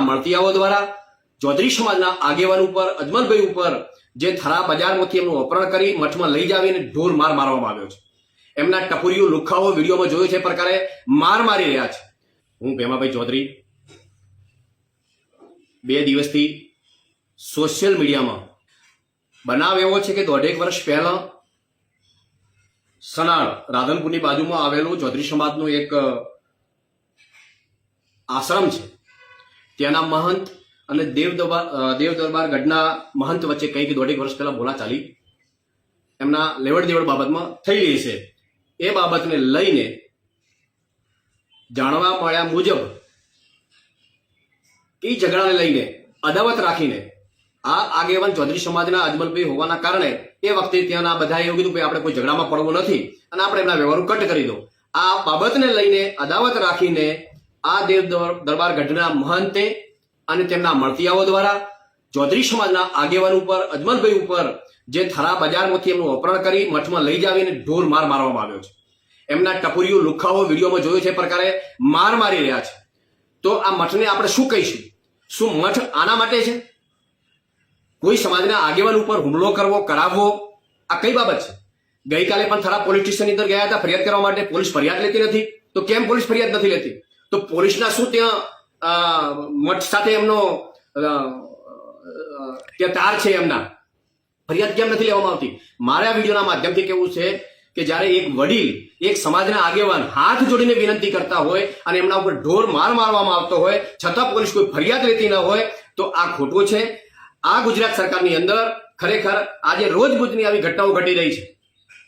મળતિયાઓ દ્વારા ચૌધરી સમાજના આગેવાન ઉપર અજમલભાઈ ઉપર જે થરા બજારમાંથી એમનું અપહરણ કરી મઠમાં લઈ જાવીને ઢોર માર મારવામાં આવ્યો છે. એમના ટપુરીઓ લુખાઓ વિડીયોમાં જોયો છે પ્રકારે માર મારી રહ્યા છે. હું ભેમાભાઈ ચૌધરી 2 દિવસથી સોશિયલ મીડિયામાં બનાવ એવો છે કે 1.5 વર્ષ પહેલા સનાળ રાધનપુરની બાજુમાં આવેલું ચૌધરી સમાજનું એક આશ્રમ છે. ત્યાંના મહંત અને દેવ દરબાર ગઢના મહંત વચ્ચે કંઈક 1.5 વર્ષ પહેલા બોલાચાલી એમના લેવડ દેવડ બાબતમાં થઈ રહી છે. એ બાબતને લઈને જાણવા મળ્યા મુજબ એ ઝઘડાને લઈને અદાવત રાખીને આ આગેવાન ચૌધરી સમાજના અજમલભાઈ હોવાના કારણે એ વખતે ત્યાંના બધાએ એવું કીધું કે આપણે કોઈ ઝઘડામાં પડવું નથી અને આપણે એમના વ્યવહારો કટ કરી દો. આ બાબતને લઈને અદાવત રાખીને આ દેવ દરબાર ગઢના મહંતે અને તેમના મળતિયાઓ દ્વારા ચૌધરી સમાજના આગેવાન ઉપર અજમલભાઈ ઉપર જે થરા બજારમાંથી એમનું અપહરણ કરી મઠમાં લઈ જાવીને ઢોર માર મારવામાં આવ્યો છે. એમના ટપુરીઓ લુખાઓ વિડીયોમાં જોયો છે પ્રકારે માર મારી રહ્યા છે. તો આ મઠને આપણે શું કહીશું? શું મઠ આના માટે છે? કોઈ સમાજના આગેવાન ઉપર હુમલો કરવો કરાવવો આ કઈ બાબત છે? ગઈકાલે પણ થરા પોલીસ સ્ટેશનની અંદર ગયા હતા ફરિયાદ કરવા માટે. પોલીસ ફરિયાદ લેતી નથી તો કેમ પોલીસ ફરિયાદ નથી લેતી? તો પોલીસના શું ત્યાં મઠ સાથે એમનો ત્યાં તાર છે? એમના ફરિયાદ કેમ નથી લેવામાં આવતી? મારા વિડીયોના માધ્યમથી કેવું છે કે જ્યારે એક વડીલ એક સમાજના આગેવાન હાથ જોડીને વિનંતી કરતા હોય અને એમના ઉપર ઢોર માર મારવામાં આવતો હોય છતાં પોલીસ કોઈ ફરિયાદ લેતી ન હોય તો આ ખોટું છે. આ ગુજરાત સરકારની અંદર ખરેખર આજે રોજબરોજની આવી ઘટનાઓ ઘટી રહી છે.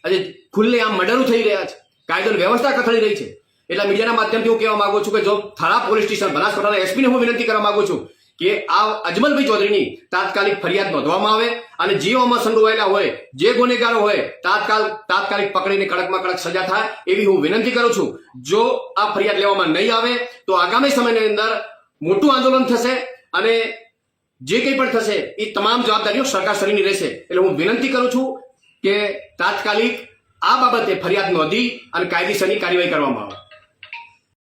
આજે ખુલ્લે આમ મર્ડરો થઈ રહ્યા છે, કાયદોની વ્યવસ્થા કથળી રહી છે. એટલે મીડિયાના માધ્યમથી હું કહેવા માંગુ છું કે જો થરા પોલીસ સ્ટેશન બનાસકાંઠાના એસપીને હું વિનંતી કરવા માંગુ છું કે આ અજમલભાઈ ચૌધરીની તાત્કાલિક ફરિયાદ નોંધવામાં આવે અને જે આમાં સંડોવાયેલા હોય જે ગુનેગારો હોય તાત્કાલિક પકડીને કડકમાં કડક સજા થાય એવી હું વિનંતી કરું છું. જો આ ફરિયાદ લેવામાં નહીં આવે તો આગામી સમયની અંદર મોટું આંદોલન થશે અને જે કંઈ પણ થશે એ તમામ જવાબદારીઓ સરકારશ્રીની રહેશે. એટલે હું વિનંતી કરું છું કે તાત્કાલિક આ બાબતે ફરિયાદ નોંધી અને કાયદેસરની કાર્યવાહી કરવામાં આવે.